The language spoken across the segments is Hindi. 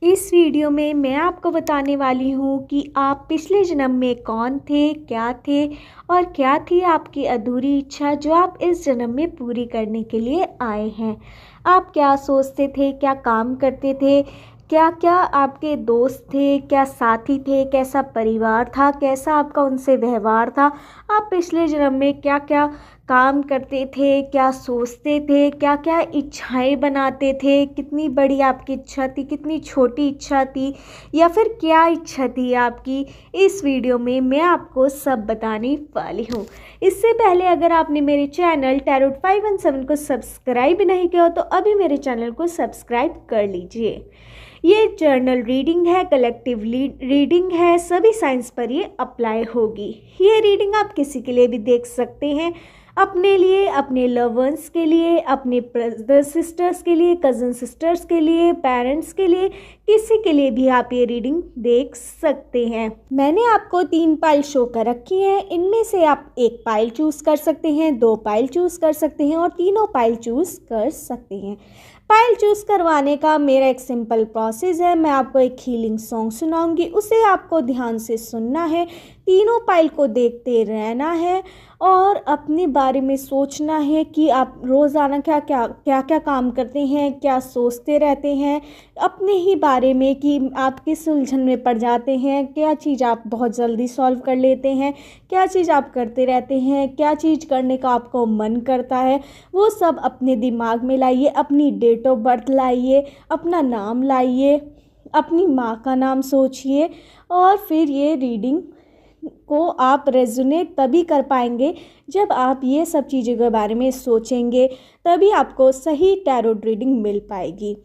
इस वीडियो में मैं आपको बताने वाली हूँ कि आप पिछले जन्म में कौन थे और क्या थी आपकी अधूरी इच्छा जो आप इस जन्म में पूरी करने के लिए आए हैं। आप क्या सोचते थे, क्या काम करते थे, क्या क्या आपके दोस्त थे, क्या साथी थे, कैसा परिवार था, कैसा आपका उनसे व्यवहार था, आप पिछले जन्म में क्या क्या काम करते थे, क्या सोचते थे, क्या क्या इच्छाएं बनाते थे, कितनी बड़ी आपकी इच्छा थी, कितनी छोटी इच्छा थी, या फिर क्या इच्छा थी आपकी। इस वीडियो में मैं आपको सब बताने वाली हूँ। इससे पहले अगर आपने मेरे चैनल टैरोट 517 को सब्सक्राइब नहीं किया हो तो अभी मेरे चैनल को सब्सक्राइब कर लीजिए। ये जर्नल रीडिंग है, कलेक्टिव रीडिंग है, सभी साइंस पर ये अप्लाई होगी। ये रीडिंग आप किसी के लिए भी देख सकते हैं, अपने लिए, अपने लव वंस के लिए, अपने ब्रदर सिस्टर्स के लिए, कज़न सिस्टर्स के लिए, पेरेंट्स के लिए, किसी के लिए भी आप ये रीडिंग देख सकते हैं। मैंने आपको 3 पाइल शो कर रखी हैं। इनमें से आप 1 पाइल चूज़ कर सकते हैं, 2 पाइल चूज़ कर सकते हैं और तीनों पाइल चूज़ कर सकते हैं। पाइल चूज़ करवाने का मेरा एक सिंपल प्रोसेस है। मैं आपको एक हीलिंग सॉन्ग सुनाऊंगी, उसे आपको ध्यान से सुनना है, तीनों पाइल को देखते रहना है और अपने बारे में सोचना है कि आप रोज़ाना क्या क्या काम करते हैं, क्या सोचते रहते हैं अपने ही बारे में, कि आप किस उलझन में पड़ जाते हैं, क्या चीज़ आप बहुत जल्दी सॉल्व कर लेते हैं, क्या चीज़ आप करते रहते हैं, क्या चीज़ करने का आपको मन करता है, वो सब अपने दिमाग में लाइए। अपनी डेट ऑफ बर्थ लाइए, अपना नाम लाइए, अपनी माँ का नाम सोचिए और फिर ये रीडिंग को आप रेजोनेट तभी कर पाएंगे जब आप ये सब चीज़ों के बारे में सोचेंगे, तभी आपको सही टैरोट रीडिंग मिल पाएगी।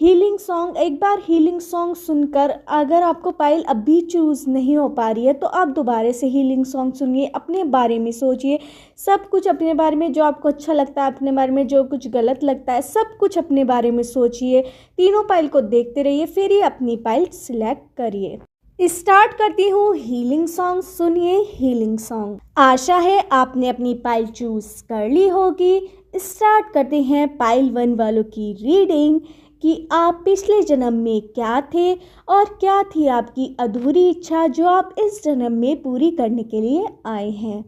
हीलिंग सॉन्ग, एक बार हीलिंग सॉन्ग सुनकर अगर आपको पाइल अभी चूज़ नहीं हो पा रही है तो आप दोबारा से हीलिंग सॉन्ग सुनिए, अपने बारे में सोचिए, सब कुछ अपने बारे में, जो आपको अच्छा लगता है अपने बारे में, जो कुछ गलत लगता है सब कुछ अपने बारे में सोचिए। तीनों पाइल को देखते रहिए, फिर ही अपनी पाइल सिलेक्ट करिए। स्टार्ट करती हूँ हीलिंग सॉन्ग। सुनिए हीलिंग सॉन्ग। आशा है आपने अपनी पाइल चूज कर ली होगी। स्टार्ट करते हैं पाइल 1 वालों की रीडिंग कि आप पिछले जन्म में क्या थे और क्या थी आपकी अधूरी इच्छा जो आप इस जन्म में पूरी करने के लिए आए हैं।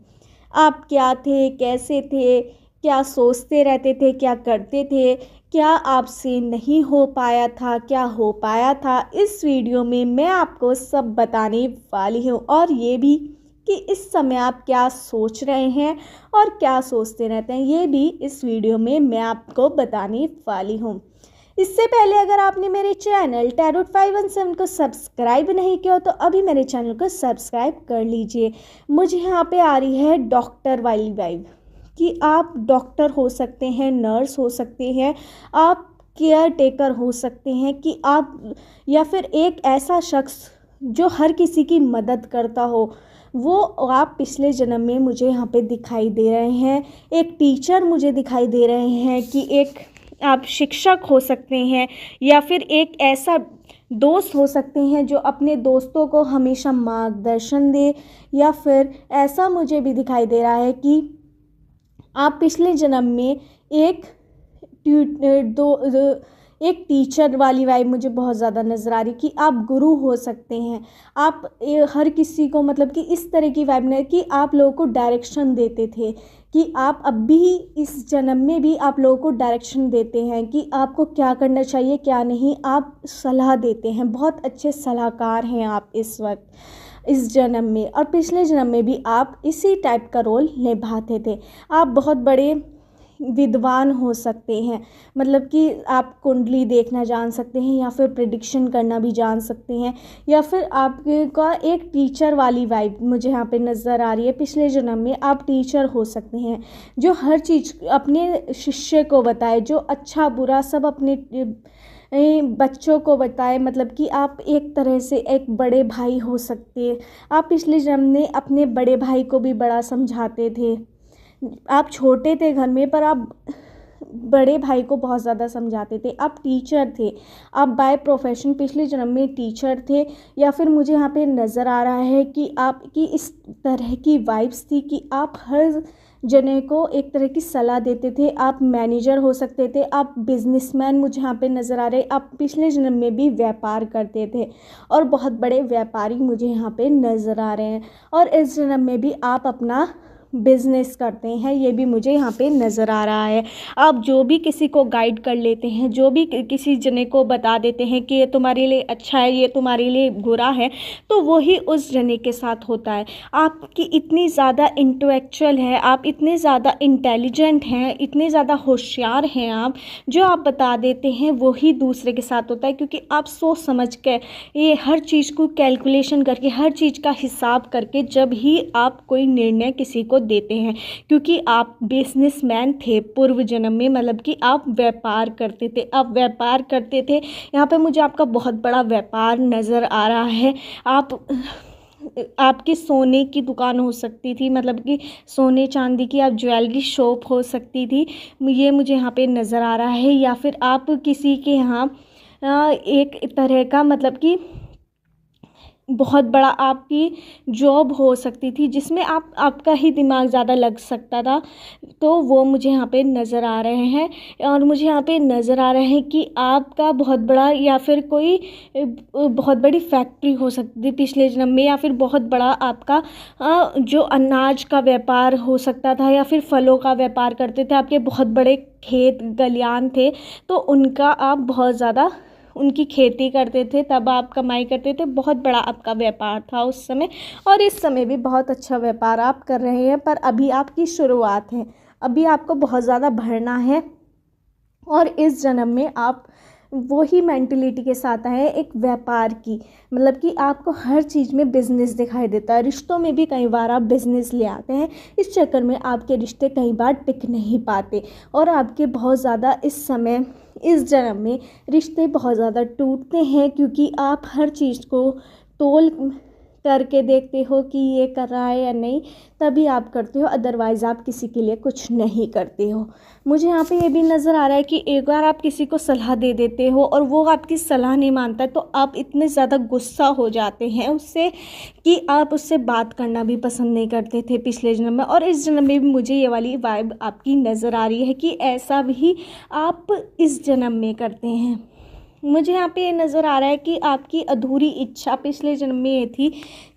आप क्या थे, कैसे थे, क्या सोचते रहते थे, क्या करते थे, क्या आपसे नहीं हो पाया था, क्या हो पाया था। इस वीडियो में मैं आपको सब बताने वाली हूँ और ये भी कि इस समय आप क्या सोच रहे हैं और क्या सोचते रहते हैं, ये भी इस वीडियो में मैं आपको बताने वाली हूँ। इससे पहले अगर आपने मेरे चैनल टैरोट 517 को सब्सक्राइब नहीं किया तो अभी मेरे चैनल को सब्सक्राइब कर लीजिए। मुझे यहाँ पे आ रही है डॉक्टर वाली वाइब कि आप डॉक्टर हो सकते हैं, नर्स हो सकते हैं, आप केयर टेकर हो सकते हैं, कि आप या फिर एक ऐसा शख्स जो हर किसी की मदद करता हो, वो आप पिछले जन्म में मुझे यहाँ पे दिखाई दे रहे हैं। एक टीचर मुझे दिखाई दे रहे हैं कि एक आप शिक्षक हो सकते हैं, या फिर एक ऐसा दोस्त हो सकते हैं जो अपने दोस्तों को हमेशा मार्गदर्शन दे, या फिर ऐसा मुझे भी दिखाई दे रहा है कि आप पिछले जन्म में एक टीचर वाली वाइब मुझे बहुत ज़्यादा नज़र आ रही, कि आप गुरु हो सकते हैं। आप हर किसी को, मतलब कि इस तरह की वाइब नहीं कि आप लोगों को डायरेक्शन देते थे, कि आप अब भी इस जन्म में भी आप लोगों को डायरेक्शन देते हैं कि आपको क्या करना चाहिए क्या नहीं, आप सलाह देते हैं। बहुत अच्छे सलाहकार हैं आप इस वक्त इस जन्म में, और पिछले जन्म में भी आप इसी टाइप का रोल निभाते थे। आप बहुत बड़े विद्वान हो सकते हैं, मतलब कि आप कुंडली देखना जान सकते हैं, या फिर प्रेडिक्शन करना भी जान सकते हैं, या फिर आपका एक टीचर वाली वाइब मुझे यहाँ पे नज़र आ रही है। पिछले जन्म में आप टीचर हो सकते हैं जो हर चीज़ अपने शिष्य को बताए, जो अच्छा बुरा सब अपने बच्चों को बताए, मतलब कि आप एक तरह से एक बड़े भाई हो सकते हैं। आप पिछले जन्म में अपने बड़े भाई को भी बड़ा समझाते थे। आप छोटे थे घर में पर आप बड़े भाई को बहुत ज़्यादा समझाते थे। आप टीचर थे, आप बाय प्रोफेशन पिछले जन्म में टीचर थे, या फिर मुझे यहाँ पे नज़र आ रहा है कि आपकी इस तरह की वाइब्स थी कि आप हर जने को एक तरह की सलाह देते थे। आप मैनेजर हो सकते थे, आप बिजनेसमैन मुझे यहाँ पे नज़र आ रहे, आप पिछले जन्म में भी व्यापार करते थे और बहुत बड़े व्यापारी मुझे यहाँ पे नज़र आ रहे हैं। और इस जन्म में भी आप अपना बिजनेस करते हैं, ये भी मुझे यहाँ पे नज़र आ रहा है। आप जो भी किसी को गाइड कर लेते हैं, जो भी किसी जने को बता देते हैं कि ये तुम्हारे लिए अच्छा है, ये तुम्हारे लिए बुरा है, तो वही उस जने के साथ होता है। आपकी इतनी ज़्यादा इंटेलेक्चुअल है, आप इतने ज़्यादा इंटेलिजेंट हैं, इतने ज़्यादा होशियार हैं, आप जो आप बता देते हैं वही दूसरे के साथ होता है, क्योंकि आप सोच समझ के ये हर चीज़ को कैलकुलेशन करके, हर चीज़ का हिसाब करके जब ही आप कोई निर्णय किसी को देते हैं, क्योंकि आप बिजनेसमैन थे पूर्व जन्म में, मतलब कि आप व्यापार करते थे, आप व्यापार करते थे। यहाँ पे मुझे आपका बहुत बड़ा व्यापार नज़र आ रहा है। आपकी सोने की दुकान हो सकती थी, मतलब कि सोने चांदी की आप ज्वेलरी शॉप हो सकती थी, ये मुझे यहाँ पे नज़र आ रहा है। या फिर आप किसी के यहाँ एक तरह का, मतलब कि बहुत बड़ा आपकी जॉब हो सकती थी जिसमें आपका ही दिमाग ज़्यादा लग सकता था, तो वो मुझे यहाँ पे नज़र आ रहे हैं। और मुझे यहाँ पे नज़र आ रहा है कि आपका बहुत बड़ा, या फिर कोई बहुत बड़ी फैक्ट्री हो सकती थी पिछले जन्म में, या फिर बहुत बड़ा आपका जो अनाज का व्यापार हो सकता था, या फिर फलों का व्यापार करते थे, आपके बहुत बड़े खेत खलिहान थे, तो उनका आप बहुत ज़्यादा उनकी खेती करते थे, तब आप कमाई करते थे, बहुत बड़ा आपका व्यापार था उस समय। और इस समय भी बहुत अच्छा व्यापार आप कर रहे हैं, पर अभी आपकी शुरुआत है, अभी आपको बहुत ज़्यादा बढ़ना है। और इस जन्म में आप वही मेंटलिटी के साथ आए एक व्यापार की, मतलब कि आपको हर चीज़ में बिजनेस दिखाई देता है। रिश्तों में भी कई बार आप बिजनेस ले आते हैं, इस चक्कर में आपके रिश्ते कई बार टिक नहीं पाते, और आपके बहुत ज़्यादा इस समय इस जन्म में रिश्ते बहुत ज़्यादा टूटते हैं, क्योंकि आप हर चीज़ को तोल करके देखते हो कि ये कर रहा है या नहीं, तभी आप करते हो, अदरवाइज़ आप किसी के लिए कुछ नहीं करते हो। मुझे यहाँ पे ये भी नज़र आ रहा है कि एक बार आप किसी को सलाह दे देते हो और वो आपकी सलाह नहीं मानता है, तो आप इतने ज़्यादा गुस्सा हो जाते हैं उससे कि आप उससे बात करना भी पसंद नहीं करते थे पिछले जन्म में। और इस जन्म में भी मुझे ये वाली वाइब आपकी नज़र आ रही है कि ऐसा भी आप इस जन्म में करते हैं। मुझे यहाँ पे ये नज़र आ रहा है कि आपकी अधूरी इच्छा पिछले जन्म में ये थी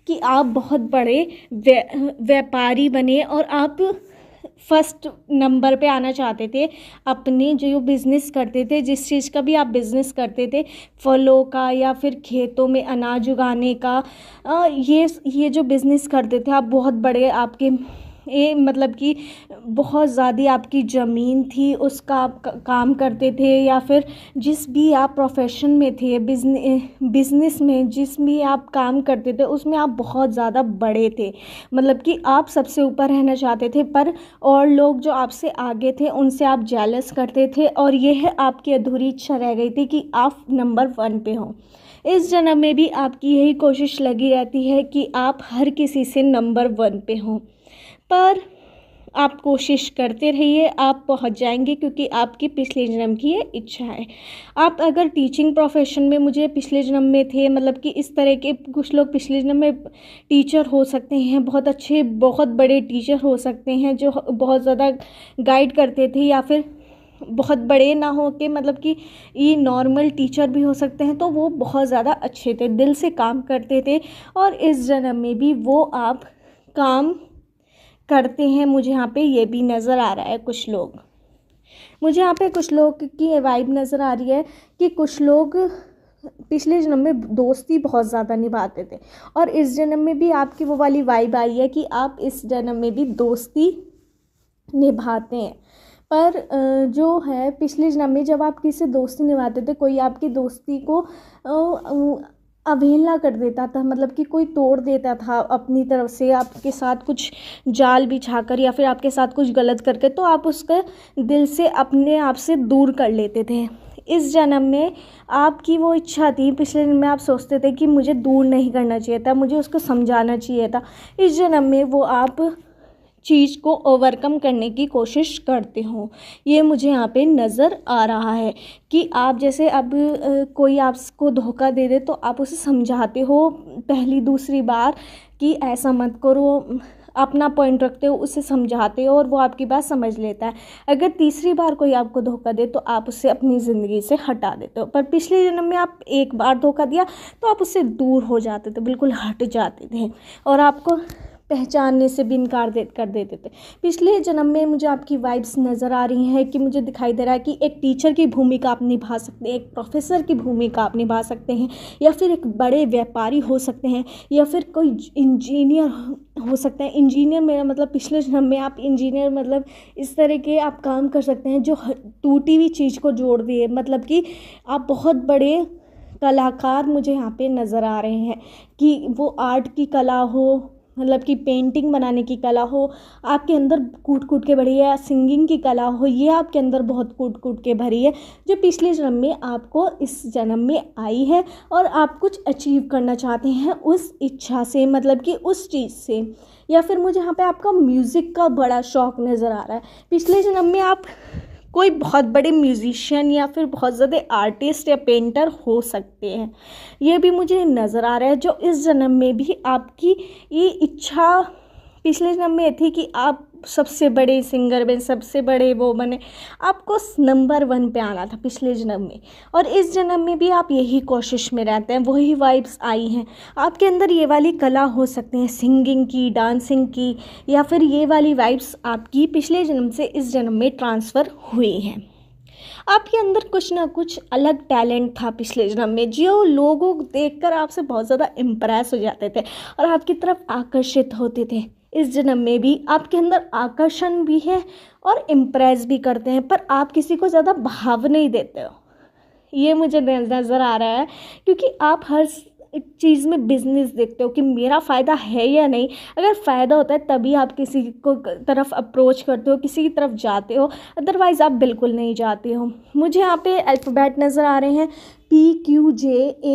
कि आप बहुत बड़े व्यापारी बने, और आप फर्स्ट नंबर पे आना चाहते थे अपने जो बिज़नेस करते थे, जिस चीज़ का भी आप बिज़नेस करते थे, फलों का या फिर खेतों में अनाज उगाने का, ये जो बिज़नेस करते थे आप, बहुत बड़े आपके ये, मतलब कि बहुत ज़्यादा आपकी ज़मीन थी, उसका आप काम करते थे, या फिर जिस भी आप प्रोफेशन में थे, बिज़नेस में जिस भी आप काम करते थे उसमें आप बहुत ज़्यादा बड़े थे, मतलब कि आप सबसे ऊपर रहना चाहते थे, पर और लोग जो आपसे आगे थे उनसे आप जेलस करते थे, और यह आपकी अधूरी इच्छा रह गई थी कि आप नंबर 1 पे हो। इस जन्म में भी आपकी यही कोशिश लगी रहती है कि आप हर किसी से नंबर 1 पे हों, पर आप कोशिश करते रहिए, आप पहुंच जाएंगे, क्योंकि आपकी पिछले जन्म की ये इच्छा है। आप अगर टीचिंग प्रोफेशन में मुझे पिछले जन्म में थे, मतलब कि इस तरह के कुछ लोग पिछले जन्म में टीचर हो सकते हैं, बहुत अच्छे बहुत बड़े टीचर हो सकते हैं जो बहुत ज़्यादा गाइड करते थे, या फिर बहुत बड़े ना हो के, मतलब कि ये नॉर्मल टीचर भी हो सकते हैं, तो वो बहुत ज़्यादा अच्छे थे, दिल से काम करते थे, और इस जन्म में भी वो आप काम करते हैं। मुझे यहाँ पे ये भी नज़र आ रहा है कुछ लोग, मुझे यहाँ पे कुछ लोग की वाइब नज़र आ रही है कि कुछ लोग पिछले जन्म में दोस्ती बहुत ज़्यादा निभाते थे, और इस जन्म में भी आपकी वो वाली वाइब आई है कि आप इस जन्म में भी दोस्ती निभाते हैं। पर जो है पिछले जन्म में जब आप किसी से दोस्ती निभाते थे, कोई आपकी दोस्ती को अवहेलना कर देता था, मतलब कि कोई तोड़ देता था अपनी तरफ से, आपके साथ कुछ जाल बिछाकर या फिर आपके साथ कुछ गलत करके, तो आप उसके दिल से अपने आप से दूर कर लेते थे। इस जन्म में आपकी वो इच्छा थी, पिछले जन्म में आप सोचते थे कि मुझे दूर नहीं करना चाहिए था, मुझे उसको समझाना चाहिए था। इस जन्म में वो आप चीज़ को ओवरकम करने की कोशिश करते हो, ये मुझे यहाँ पे नज़र आ रहा है कि आप जैसे अब कोई आपको धोखा दे दे तो आप उसे समझाते हो पहली दूसरी बार कि ऐसा मत करो, अपना पॉइंट रखते हो, उसे समझाते हो और वो आपकी बात समझ लेता है। अगर तीसरी बार कोई आपको धोखा दे तो आप उसे अपनी ज़िंदगी से हटा देते हो, पर पिछले जन्म में आप एक बार धोखा दिया तो आप उससे दूर हो जाते थे, बिल्कुल हट जाते थे और आपको पहचानने से भी इनकार कर देते थे। पिछले जन्म में मुझे आपकी वाइब्स नज़र आ रही हैं कि मुझे दिखाई दे रहा है कि एक टीचर की भूमिका आप निभा सकते हैं, एक प्रोफेसर की भूमिका आप निभा सकते हैं, या फिर एक बड़े व्यापारी हो सकते हैं, या फिर कोई इंजीनियर हो सकते हैं। इंजीनियर मेरा मतलब पिछले जन्म में आप इंजीनियर मतलब इस तरह के आप काम कर सकते हैं जो टूटी हुई चीज़ को जोड़ दिए, मतलब कि आप बहुत बड़े कलाकार मुझे यहाँ पे नज़र आ रहे हैं कि वो आर्ट की कला हो, मतलब कि पेंटिंग बनाने की कला हो आपके अंदर कूट कूट के भरी है, या सिंगिंग की कला हो ये आपके अंदर बहुत कूट कूट के भरी है, जो पिछले जन्म में आपको इस जन्म में आई है और आप कुछ अचीव करना चाहते हैं उस इच्छा से, मतलब कि उस चीज़ से। या फिर मुझे यहाँ पे आपका म्यूज़िक का बड़ा शौक़ नज़र आ रहा है। पिछले जन्म में आप कोई बहुत बड़े म्यूज़िशियन या फिर बहुत ज़्यादा आर्टिस्ट या पेंटर हो सकते हैं, ये भी मुझे नज़र आ रहा है, जो इस जन्म में भी आपकी ये इच्छा पिछले जन्म में थी कि आप सबसे बड़े सिंगर बने, सबसे बड़े वो बने, आपको नंबर 1 पे आना था पिछले जन्म में, और इस जन्म में भी आप यही कोशिश में रहते हैं, वही वाइब्स आई हैं आपके अंदर। ये वाली कला हो सकती है सिंगिंग की, डांसिंग की, या फिर ये वाली वाइब्स आपकी पिछले जन्म से इस जन्म में ट्रांसफ़र हुई हैं। आपके अंदर कुछ ना कुछ अलग टैलेंट था पिछले जन्म में, जो लोगों को देखकर आपसे बहुत ज़्यादा इम्प्रेस हो जाते थे और आपकी तरफ आकर्षित होते थे। इस जन्म में भी आपके अंदर आकर्षण भी है और इम्प्रेस भी करते हैं, पर आप किसी को ज़्यादा भाव नहीं देते हो, ये मुझे नज़र आ रहा है, क्योंकि आप हर चीज़ में बिजनेस देखते हो कि मेरा फ़ायदा है या नहीं। अगर फ़ायदा होता है तभी आप किसी को तरफ अप्रोच करते हो, किसी की तरफ जाते हो, अदरवाइज़ आप बिल्कुल नहीं जाते हो। मुझे यहाँ पे अल्फ़ाबेट नज़र आ रहे हैं PQJABCEFGHINTUVCHOUDHARY।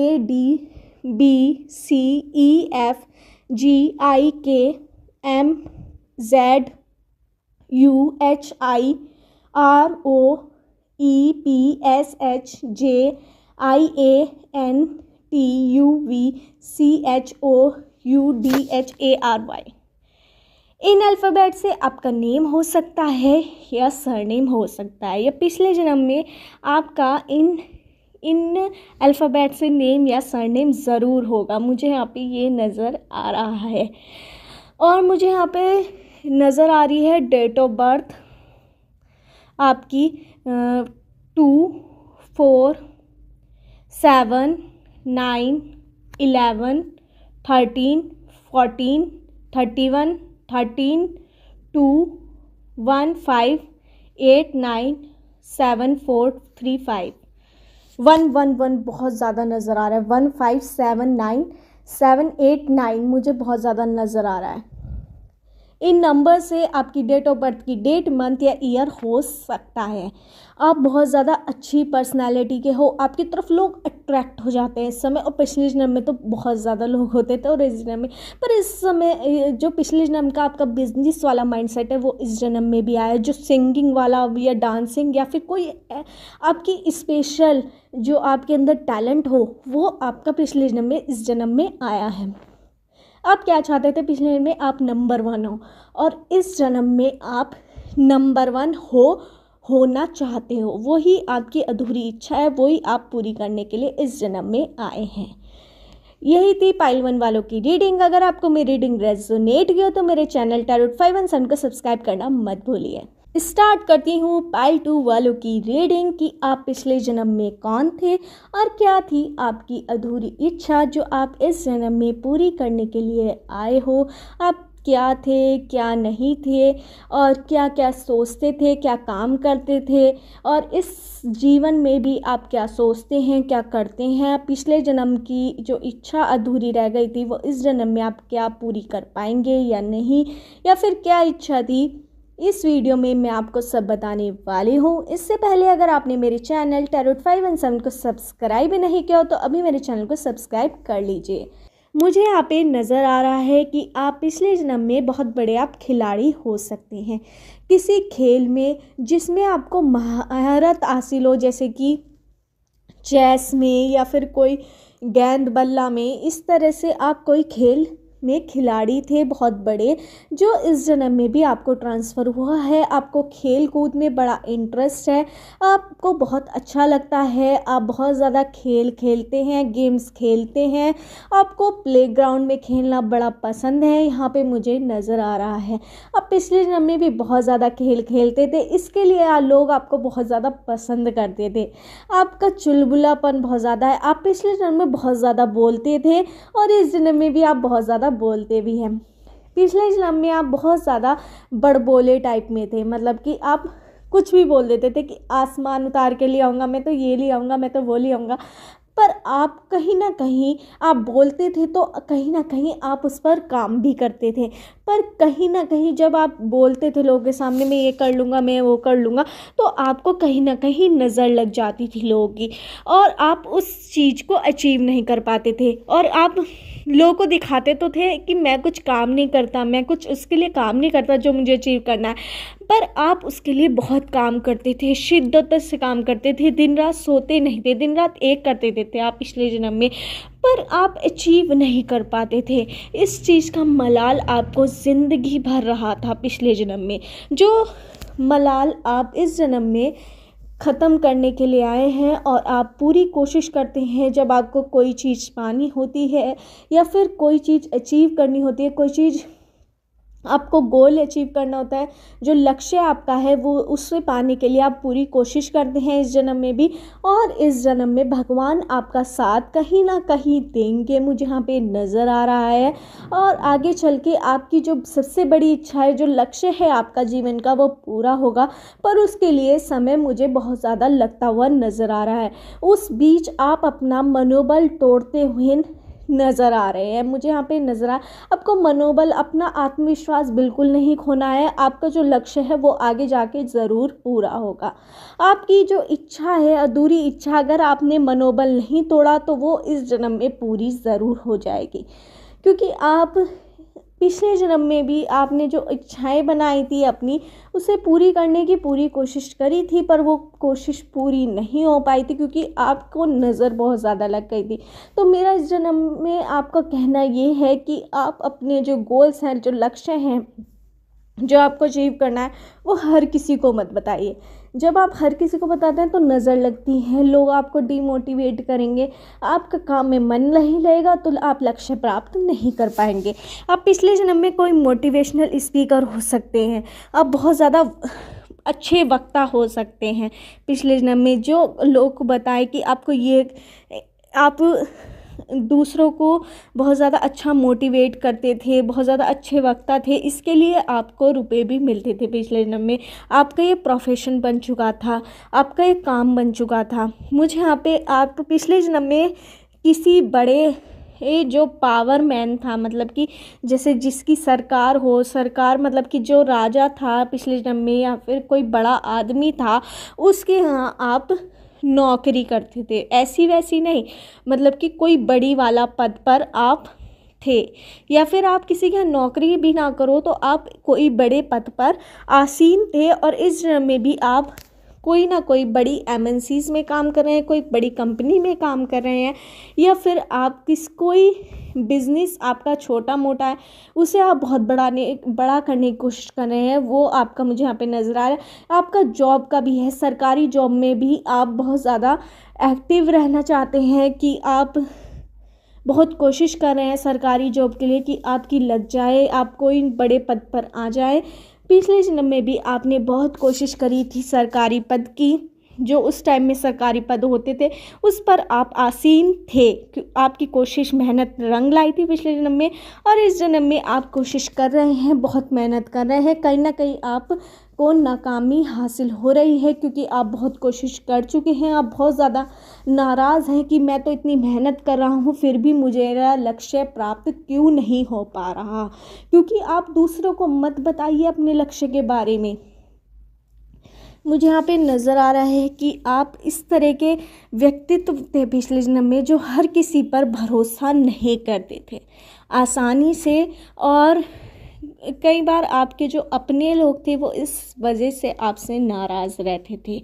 इन अल्फ़ाबेट से आपका नेम हो सकता है या सरनेम हो सकता है, या पिछले जन्म में आपका इन अल्फ़ाबेट से नेम या सरनेम ज़रूर होगा। मुझे यहाँ पे ये नज़र आ रहा है, और मुझे यहाँ पे नज़र आ रही है डेट ऑफ बर्थ आपकी 2, 4, 7, 9, 11, 13, 14, 31, 13, 2, 1, 5, 8, 9, 7, 4, 3, 5, 1, 1, 1 बहुत ज़्यादा नज़र आ रहा है। 1, 5, 7, 9, 7, 8, 9 मुझे बहुत ज़्यादा नज़र आ रहा है। इन नंबर से आपकी डेट ऑफ बर्थ की डेट, मंथ या ईयर हो सकता है। आप बहुत ज़्यादा अच्छी पर्सनालिटी के हो, आपकी तरफ लोग अट्रैक्ट हो जाते हैं इस समय, और पिछले जन्म में तो बहुत ज़्यादा लोग होते थे और इस जन्म में, पर इस समय जो पिछले जन्म का आपका बिजनेस वाला माइंडसेट है वो इस जन्म में भी आया है। जो सिंगिंग वाला या डांसिंग या फिर कोई आपकी स्पेशल जो आपके अंदर टैलेंट हो वो आपका पिछले जन्म में इस जन्म में आया है। आप क्या चाहते थे पिछले जन्म में? आप नंबर 1 हो, और इस जन्म में आप नंबर 1 होना चाहते हो। वही आपकी अधूरी इच्छा है, वही आप पूरी करने के लिए इस जन्म में आए हैं। यही थी पाइल 1 वालों की रीडिंग। अगर आपको मेरी रीडिंग रेजोनेट की हो तो मेरे चैनल टैरोट 517 को सब्सक्राइब करना मत भूलिए। स्टार्ट करती हूँ पाइल 2 वालों की रीडिंग कि आप पिछले जन्म में कौन थे और क्या थी आपकी अधूरी इच्छा जो आप इस जन्म में पूरी करने के लिए आए हो। आप क्या थे, क्या नहीं थे, और क्या क्या सोचते थे, क्या काम करते थे, और इस जीवन में भी आप क्या सोचते हैं, क्या करते हैं। पिछले जन्म की जो इच्छा अधूरी रह गई थी वो इस जन्म में आप क्या पूरी कर पाएंगे या नहीं, या फिर क्या इच्छा थी, इस वीडियो में मैं आपको सब बताने वाली हूँ। इससे पहले अगर आपने मेरे चैनल टैरोट 517 को सब्सक्राइब ही नहीं किया हो तो अभी मेरे चैनल को सब्सक्राइब कर लीजिए। मुझे यहाँ पे नज़र आ रहा है कि आप पिछले जन्म में बहुत बड़े आप खिलाड़ी हो सकते हैं किसी खेल में जिसमें आपको महारत हासिल हो, जैसे कि चेस में या फिर कोई गेंद बल्ला में। इस तरह से आप कोई खेल में खिलाड़ी थे बहुत बड़े, जो इस जन्म में भी आपको ट्रांसफ़र हुआ है। आपको खेल कूद में बड़ा इंटरेस्ट है, आपको बहुत अच्छा लगता है, आप बहुत ज़्यादा खेल खेलते हैं, गेम्स खेलते हैं, आपको प्लेग्राउंड में खेलना बड़ा पसंद है, यहाँ पे मुझे नज़र आ रहा है। आप पिछले जन्म में भी बहुत ज़्यादा खेल खेलते थे, इसके लिए लोग आपको बहुत ज़्यादा पसंद करते थे। आपका चुलबुलापन बहुत ज़्यादा है, आप पिछले जन्म में बहुत ज़्यादा बोलते थे और इस जन्म में भी आप बहुत ज़्यादा बोलते भी हैं। पिछले जन्म में आप बहुत ज़्यादा बड़बोले टाइप में थे, मतलब कि आप कुछ भी बोल देते थे कि आसमान उतार के ले आऊँगा, मैं तो ये ले आऊँगा, मैं तो वो ले आऊँगा। पर आप कहीं ना कहीं आप बोलते थे तो कहीं ना कहीं आप उस पर काम भी करते थे, पर कहीं ना कहीं जब आप बोलते थे लोगों के सामने, मैं ये कर लूँगा, मैं वो कर लूँगा, तो आपको कहीं ना कहीं नज़र लग जाती थी लोगों की और आप उस चीज़ को अचीव नहीं कर पाते थे। और आप लोगों को दिखाते तो थे कि मैं कुछ काम नहीं करता, मैं कुछ उसके लिए काम नहीं करता जो मुझे अचीव करना है, पर आप उसके लिए बहुत काम करते थे, शिद्दत से काम करते थे, दिन रात सोते नहीं थे, दिन रात एक करते थे आप पिछले जन्म में, पर आप अचीव नहीं कर पाते थे। इस चीज़ का मलाल आपको ज़िंदगी भर रहा था पिछले जन्म में, जो मलाल आप इस जन्म में ख़त्म करने के लिए आए हैं। और आप पूरी कोशिश करते हैं, जब आपको कोई चीज़ पानी होती है या फिर कोई चीज़ अचीव करनी होती है, कोई चीज़ आपको गोल अचीव करना होता है, जो लक्ष्य आपका है वो उससे पाने के लिए आप पूरी कोशिश करते हैं इस जन्म में भी। और इस जन्म में भगवान आपका साथ कहीं ना कहीं देंगे, मुझे यहाँ पे नज़र आ रहा है। और आगे चल के आपकी जो सबसे बड़ी इच्छा है, जो लक्ष्य है आपका जीवन का, वो पूरा होगा, पर उसके लिए समय मुझे बहुत ज़्यादा लगता हुआ नज़र आ रहा है। उस बीच आप अपना मनोबल तोड़ते हुए नज़र आ रहे हैं, मुझे यहाँ पे नज़र आ, आपको मनोबल, अपना आत्मविश्वास बिल्कुल नहीं खोना है। आपका जो लक्ष्य है वो आगे जाके ज़रूर पूरा होगा। आपकी जो इच्छा है, अधूरी इच्छा, अगर आपने मनोबल नहीं तोड़ा तो वो इस जन्म में पूरी ज़रूर हो जाएगी, क्योंकि आप पिछले जन्म में भी आपने जो इच्छाएं बनाई थी अपनी, उसे पूरी करने की पूरी कोशिश करी थी, पर वो कोशिश पूरी नहीं हो पाई थी क्योंकि आपको नज़र बहुत ज़्यादा लग गई थी। तो मेरा इस जन्म में आपका कहना ये है कि आप अपने जो गोल्स हैं, जो लक्ष्य हैं, जो आपको अचीव करना है, वो हर किसी को मत बताइए। जब आप हर किसी को बताते हैं तो नज़र लगती है, लोग आपको डिमोटिवेट करेंगे, आपका काम में मन नहीं लगेगा, तो आप लक्ष्य प्राप्त नहीं कर पाएंगे। आप पिछले जन्म में कोई मोटिवेशनल स्पीकर हो सकते हैं, आप बहुत ज़्यादा अच्छे वक्ता हो सकते हैं पिछले जन्म में, जो लोग को बताए कि आपको ये, आप दूसरों को बहुत ज़्यादा अच्छा मोटिवेट करते थे, बहुत ज़्यादा अच्छे वक्ता थे, इसके लिए आपको रुपए भी मिलते थे पिछले जन्म में। आपका ये प्रोफेशन बन चुका था, आपका ये काम बन चुका था। मुझे यहाँ पे आप पिछले जन्म में किसी बड़े जो पावर मैन था, मतलब कि जैसे जिसकी सरकार हो, सरकार मतलब कि जो राजा था पिछले जन्म में, या फिर कोई बड़ा आदमी था, उसके यहाँ आप नौकरी करते थे। ऐसी वैसी नहीं, मतलब कि कोई बड़ी वाला पद पर आप थे, या फिर आप किसी के यहाँ नौकरी भी ना करो तो आप कोई बड़े पद पर आसीन थे। और इस जन्म में भी आप कोई ना कोई बड़ी MNCs में काम कर रहे हैं, कोई बड़ी कंपनी में काम कर रहे हैं, या फिर आप कोई बिज़नेस आपका छोटा मोटा है, उसे आप बहुत बड़ा करने की कोशिश कर रहे हैं, वो आपका मुझे यहाँ पे नज़र आ रहा है। आपका जॉब का भी है, सरकारी जॉब में भी आप बहुत ज़्यादा एक्टिव रहना चाहते हैं, कि आप बहुत कोशिश कर रहे हैं सरकारी जॉब के लिए कि आपकी लग जाए, आप कोई बड़े पद पर आ जाए। पिछले जन्म में भी आपने बहुत कोशिश करी थी सरकारी पद की, जो उस टाइम में सरकारी पद होते थे उस पर आप आसीन थे, आपकी कोशिश मेहनत रंग लाई थी पिछले जन्म में। और इस जन्म में आप कोशिश कर रहे हैं, बहुत मेहनत कर रहे हैं, कहीं ना कहीं आपको नाकामी हासिल हो रही है, क्योंकि आप बहुत कोशिश कर चुके हैं। आप बहुत ज़्यादा नाराज़ हैं कि मैं तो इतनी मेहनत कर रहा हूँ, फिर भी मुझे मेरा लक्ष्य प्राप्त क्यों नहीं हो पा रहा। क्योंकि आप दूसरों को मत बताइए अपने लक्ष्य के बारे में। मुझे यहाँ पे नज़र आ रहा है कि आप इस तरह के व्यक्तित्व थे पिछले जन्म में, जो हर किसी पर भरोसा नहीं करते थे आसानी से, और कई बार आपके जो अपने लोग थे वो इस वजह से आपसे नाराज़ रहते थे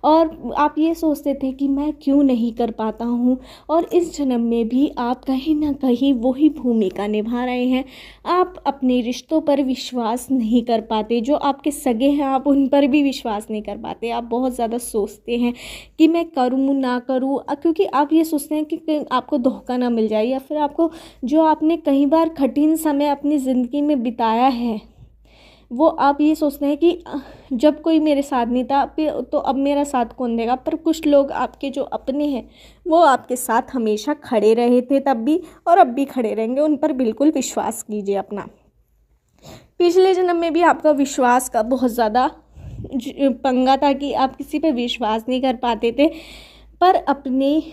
और आप ये सोचते थे कि मैं क्यों नहीं कर पाता हूँ। और इस जन्म में भी आप कहीं ना कहीं वही भूमिका निभा रहे हैं। आप अपने रिश्तों पर विश्वास नहीं कर पाते, जो आपके सगे हैं आप उन पर भी विश्वास नहीं कर पाते। आप बहुत ज़्यादा सोचते हैं कि मैं करूँ ना करूँ, क्योंकि आप ये सोचते हैं कि आपको धोखा ना मिल जाए, या फिर आपको जो आपने कई बार कठिन समय अपनी ज़िंदगी में बिताया है वो आप ये सोचते हैं कि जब कोई मेरे साथ नहीं था तो अब मेरा साथ कौन देगा। पर कुछ लोग आपके जो अपने हैं वो आपके साथ हमेशा खड़े रहे थे तब भी, और अब भी खड़े रहेंगे। उन पर बिल्कुल विश्वास कीजिए अपना। पिछले जन्म में भी आपका विश्वास का बहुत ज़्यादा पंगा था कि आप किसी पे विश्वास नहीं कर पाते थे, पर अपने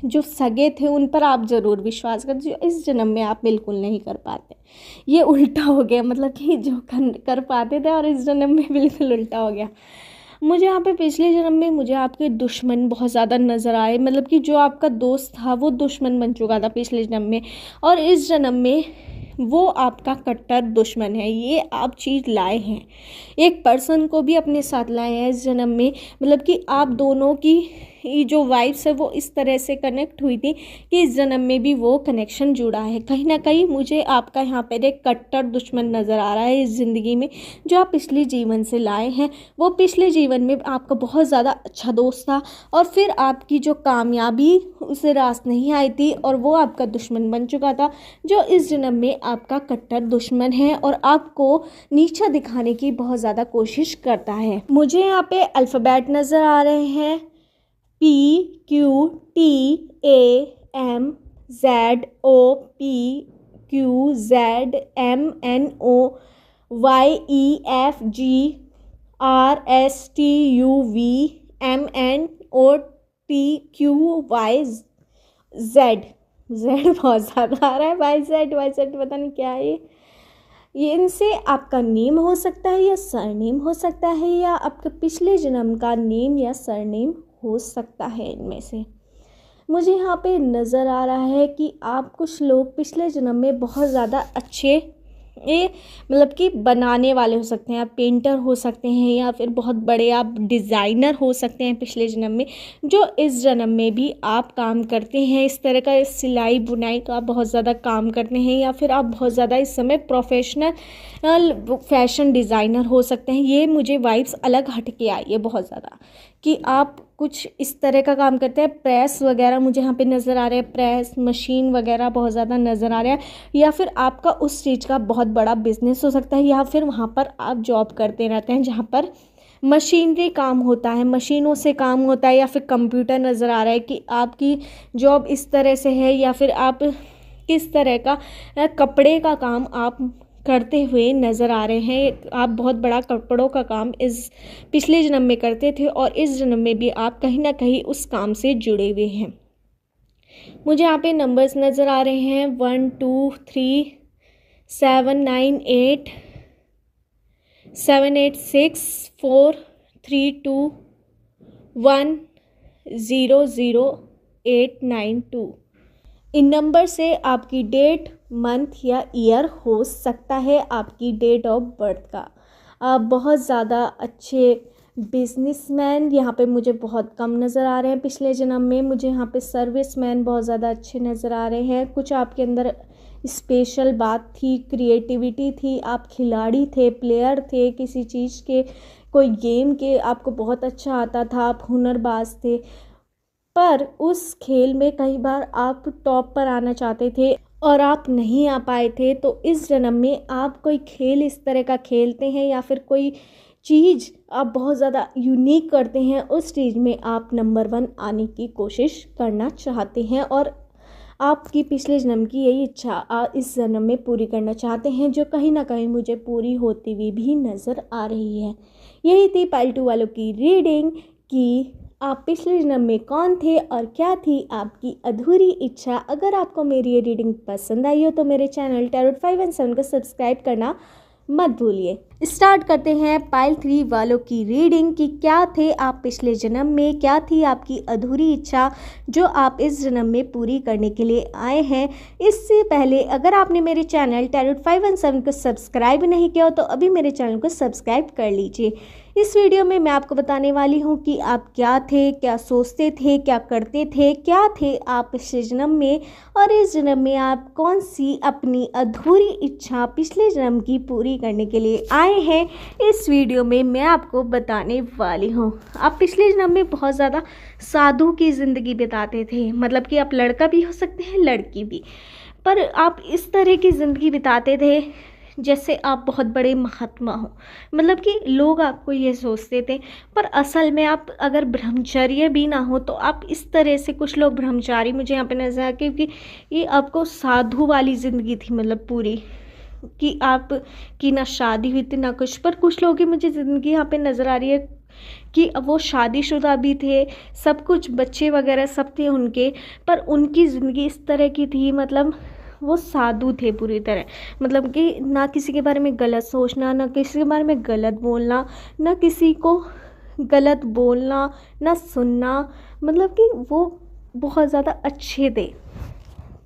जो सगे थे उन पर आप ज़रूर विश्वास करते, जो इस जन्म में आप बिल्कुल नहीं कर पाते। ये उल्टा हो गया, मतलब कि जो कर पाते थे और इस जन्म में बिल्कुल उल्टा हो गया। मुझे यहाँ पे पिछले जन्म में मुझे आपके दुश्मन बहुत ज़्यादा नज़र आए, मतलब कि जो आपका दोस्त था वो दुश्मन बन चुका था पिछले जन्म में, और इस जन्म में वो आपका कट्टर दुश्मन है। ये आप चीज़ लाए हैं, एक पर्सन को भी अपने साथ लाए हैं इस जन्म में। मतलब कि आप दोनों की जो वाइब्स है वो इस तरह से कनेक्ट हुई थी कि इस जन्म में भी वो कनेक्शन जुड़ा है। कहीं ना कहीं मुझे आपका यहाँ पर एक कट्टर दुश्मन नज़र आ रहा है इस ज़िंदगी में, जो आप पिछले जीवन से लाए हैं। वो पिछले जीवन में आपका बहुत ज़्यादा अच्छा दोस्त था, और फिर आपकी जो कामयाबी उसे रास नहीं आई थी और वो आपका दुश्मन बन चुका था, जो इस जन्म में आपका कट्टर दुश्मन है और आपको नीचा दिखाने की बहुत ज़्यादा कोशिश करता है। मुझे यहाँ पे अल्फ़ाबेट नज़र आ रहे हैं, PQTAMZOPQZMNOPQYZ। जेड बहुत ज़्यादा आ रहा है, वाई जेड पता नहीं क्या है ये। इनसे आपका नेम हो सकता है या सरनेम हो सकता है, या आपके पिछले जन्म का नेम या सरनेम हो सकता है। इनमें से मुझे यहाँ पे नज़र आ रहा है कि आप कुछ लोग पिछले जन्म में बहुत ज़्यादा अच्छे मतलब कि बनाने वाले हो सकते हैं, आप पेंटर हो सकते हैं, या फिर बहुत बड़े आप डिज़ाइनर हो सकते हैं पिछले जन्म में, जो इस जन्म में भी आप काम करते हैं। इस तरह का सिलाई बुनाई का आप बहुत ज़्यादा काम करते हैं, या फिर आप बहुत ज़्यादा इस समय प्रोफेशनल फैशन डिज़ाइनर हो सकते हैं। ये मुझे वाइब्स अलग हट के आई है बहुत ज़्यादा कि आप कुछ इस तरह का काम करते हैं। प्रेस वगैरह मुझे यहाँ पे नज़र आ रहा है, प्रेस मशीन वगैरह बहुत ज़्यादा नज़र आ रहा है, या फिर आपका उस चीज़ का बहुत बड़ा बिजनेस हो सकता है, या फिर वहाँ पर आप जॉब करते रहते हैं जहाँ पर मशीनरी काम होता है, मशीनों से काम होता है, या फिर कंप्यूटर नज़र आ रहा है कि आपकी जॉब इस तरह से है, या फिर आप किस तरह का कपड़े का काम आप करते हुए नज़र आ रहे हैं। आप बहुत बड़ा कपड़ों का काम इस पिछले जन्म में करते थे और इस जन्म में भी आप कहीं ना कहीं उस काम से जुड़े हुए हैं। मुझे यहाँ पे नंबर्स नज़र आ रहे हैं 1 2 3 7 9 8 7 8 6 4 3 2 1 0 0 8 9 2। इन नंबर से आपकी डेट, मंथ या ईयर हो सकता है आपकी डेट ऑफ बर्थ का। आप बहुत ज़्यादा अच्छे बिजनेसमैन यहाँ पे मुझे बहुत कम नज़र आ रहे हैं पिछले जन्म में। मुझे यहाँ पे सर्विसमैन बहुत ज़्यादा अच्छे नज़र आ रहे हैं। कुछ आपके अंदर स्पेशल बात थी, क्रिएटिविटी थी, आप खिलाड़ी थे, प्लेयर थे किसी चीज़ के, कोई गेम के आपको बहुत अच्छा आता था, आप हुनरबाज थे, पर उस खेल में कई बार आप टॉप पर आना चाहते थे और आप नहीं आ पाए थे। तो इस जन्म में आप कोई खेल इस तरह का खेलते हैं, या फिर कोई चीज़ आप बहुत ज़्यादा यूनिक करते हैं, उस चीज़ में आप नंबर 1 आने की कोशिश करना चाहते हैं, और आपकी पिछले जन्म की यही इच्छा आप इस जन्म में पूरी करना चाहते हैं, जो कहीं ना कहीं मुझे पूरी होती हुई भी नज़र आ रही है। यही थी पाइल 2 वालों की रीडिंग कि आप पिछले जन्म में कौन थे और क्या थी आपकी अधूरी इच्छा। अगर आपको मेरी ये रीडिंग पसंद आई हो तो मेरे चैनल टैरोट 5 एंड 7 को सब्सक्राइब करना मत भूलिए। स्टार्ट करते हैं पाइल 3 वालों की रीडिंग कि क्या थे आप पिछले जन्म में, क्या थी आपकी अधूरी इच्छा जो आप इस जन्म में पूरी करने के लिए आए हैं। इससे पहले अगर आपने मेरे चैनल टैरोट 517 को सब्सक्राइब नहीं किया हो तो अभी मेरे चैनल को सब्सक्राइब कर लीजिए। इस वीडियो में मैं आपको बताने वाली हूँ कि आप क्या थे, क्या सोचते थे, क्या करते थे, क्या थे आप पिछले जन्म में, और इस जन्म में आप कौन सी अपनी अधूरी इच्छा पिछले जन्म की पूरी करने के लिए आए हैं। इस वीडियो में मैं आपको बताने वाली हूँ। आप पिछले जन्म में बहुत ज़्यादा साधु की ज़िंदगी बिताते थे, मतलब कि आप लड़का भी हो सकते हैं लड़की भी, पर आप इस तरह की ज़िंदगी बिताते थे जैसे आप बहुत बड़े महात्मा हो, मतलब कि लोग आपको ये सोचते थे। पर असल में आप अगर ब्रह्मचर्य भी ना हो तो आप इस तरह से, कुछ लोग ब्रह्मचारी मुझे यहाँ पे नजर आ, क्योंकि ये आपको साधु वाली ज़िंदगी थी, मतलब पूरी कि आप की ना शादी हुई थी ना कुछ। पर कुछ लोगों की मुझे ज़िंदगी यहाँ पे नज़र आ रही है कि वो शादीशुदा भी थे, सब कुछ बच्चे वगैरह सब थे उनके, पर उनकी ज़िंदगी इस तरह की थी, मतलब वो साधु थे पूरी तरह। मतलब कि ना किसी के बारे में गलत सोचना, ना किसी के बारे में गलत बोलना, ना किसी को गलत बोलना, ना सुनना, मतलब कि वो बहुत ज़्यादा अच्छे थे।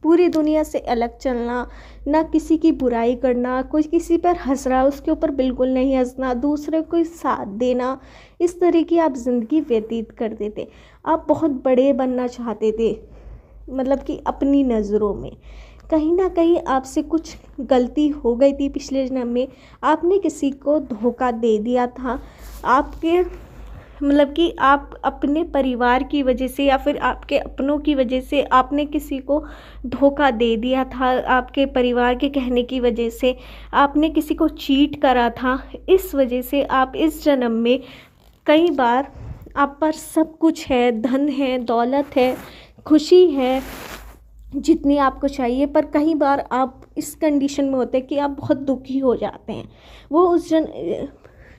पूरी दुनिया से अलग चलना, ना किसी की बुराई करना, कोई किसी पर हंस रहा है उसके ऊपर बिल्कुल नहीं हंसना, दूसरे को साथ देना, इस तरह की आप ज़िंदगी व्यतीत करते थे। आप बहुत बड़े बनना चाहते थे, मतलब कि अपनी नज़रों में कहीं ना कहीं आपसे कुछ गलती हो गई थी पिछले जन्म में। आपने किसी को धोखा दे दिया था, आपके मतलब कि आप अपने परिवार की वजह से या फिर आपके अपनों की वजह से आपने किसी को धोखा दे दिया था, आपके परिवार के कहने की वजह से आपने किसी को चीट करा था। इस वजह से आप इस जन्म में कई बार आप पर सब कुछ है, धन है, दौलत है, खुशी है, जितनी आपको चाहिए, पर कई बार आप इस कंडीशन में होते हैं कि आप बहुत दुखी हो जाते हैं। वो उस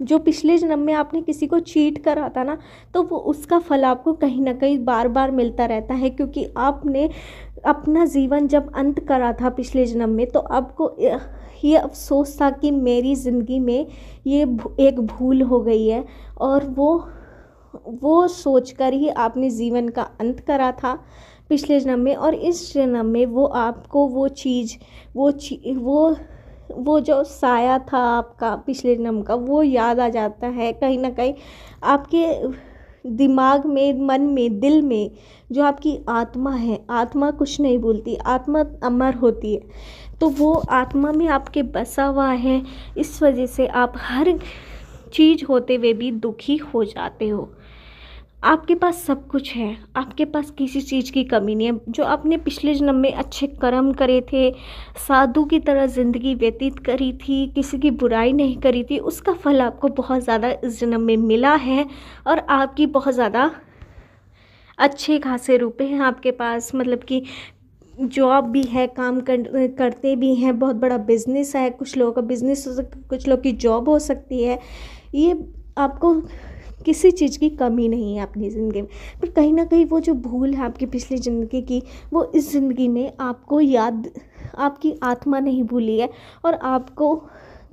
जो पिछले जन्म में आपने किसी को चीट करा था ना, तो वो उसका फल आपको कहीं ना कहीं बार बार मिलता रहता है, क्योंकि आपने अपना जीवन जब अंत करा था पिछले जन्म में तो आपको ये अफसोस था कि मेरी ज़िंदगी में ये एक भूल हो गई है, और वो सोचकर ही आपने जीवन का अंत करा था पिछले जन्म में। और इस जन्म में वो आपको वो जो साया था आपका पिछले जन्म का, वो याद आ जाता है कहीं ना कहीं आपके दिमाग में, मन में, दिल में। जो आपकी आत्मा है, आत्मा कुछ नहीं भूलती, आत्मा अमर होती है, तो वो आत्मा में आपके बसा हुआ है। इस वजह से आप हर चीज़ होते हुए भी दुखी हो जाते हो। आपके पास सब कुछ है, आपके पास किसी चीज़ की कमी नहीं है। जो आपने पिछले जन्म में अच्छे कर्म करे थे, साधु की तरह ज़िंदगी व्यतीत करी थी, किसी की बुराई नहीं करी थी, उसका फल आपको बहुत ज़्यादा इस जन्म में मिला है। और आपकी बहुत ज़्यादा अच्छे खासे रुपए हैं आपके पास, मतलब कि जॉब भी है, काम करते भी हैं, बहुत बड़ा बिजनेस है, कुछ लोगों का बिजनेस हो सकता, कुछ लोग की जॉब हो सकती है। ये आपको किसी चीज़ की कमी नहीं है अपनी ज़िंदगी में। पर कहीं ना कहीं वो जो भूल है आपकी पिछली ज़िंदगी की, वो इस ज़िंदगी में आपको याद, आपकी आत्मा नहीं भूली है, और आपको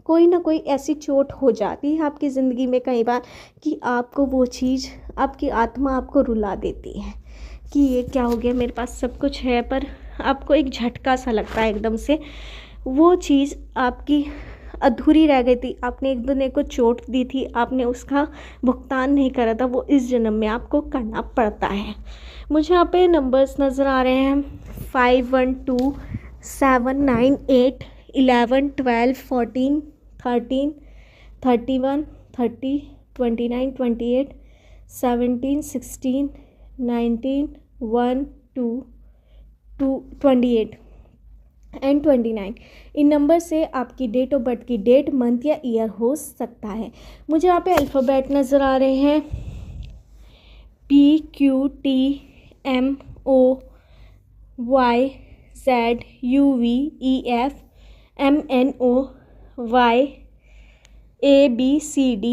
कोई ना कोई ऐसी चोट हो जाती है आपकी ज़िंदगी में कई बार कि आपको वो चीज़, आपकी आत्मा आपको रुला देती है कि ये क्या हो गया, मेरे पास सब कुछ है, पर आपको एक झटका सा लगता है एकदम से। वो चीज़ आपकी अधूरी रह गई थी, आपने एक दूसरे को चोट दी थी, आपने उसका भुगतान नहीं करा था, वो इस जन्म में आपको करना पड़ता है। मुझे यहाँ पे नंबर्स नज़र आ रहे हैं 5, 1, 2, 7, 9, 8, 11, 12, 14, 13, 31, 30, 29, 28, 17, 16, 19, 1, 2, 28 एंड 29। इन नंबर से आपकी डेट ऑफ बर्थ की डेट, मंथ या ईयर हो सकता है। मुझे यहाँ पे अल्फ़ाबेट नज़र आ रहे हैं PQTMOY ZUVEF MNOY ABCD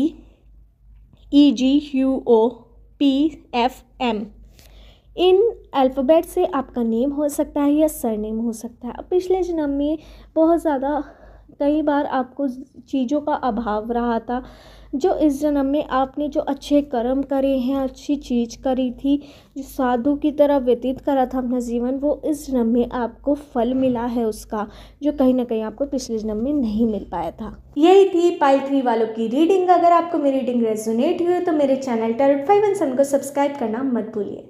EGUOPFM। इन अल्फ़ाबेट से आपका नेम हो सकता है या सरनेम हो सकता है। अब पिछले जन्म में बहुत ज़्यादा कई बार आपको चीज़ों का अभाव रहा था, जो इस जन्म में आपने जो अच्छे कर्म करे हैं, अच्छी चीज़ करी थी, जो साधु की तरह व्यतीत करा था अपना जीवन, वो इस जन्म में आपको फल मिला है उसका, जो कहीं ना कहीं आपको पिछले जन्म में नहीं मिल पाया था। यही थी पाइल 3 वालों की रीडिंग। अगर आपको मेरी रीडिंग रेजोनेट हुई तो मेरे चैनल टैरोट 517 को सब्सक्राइब करना मत भूलिए।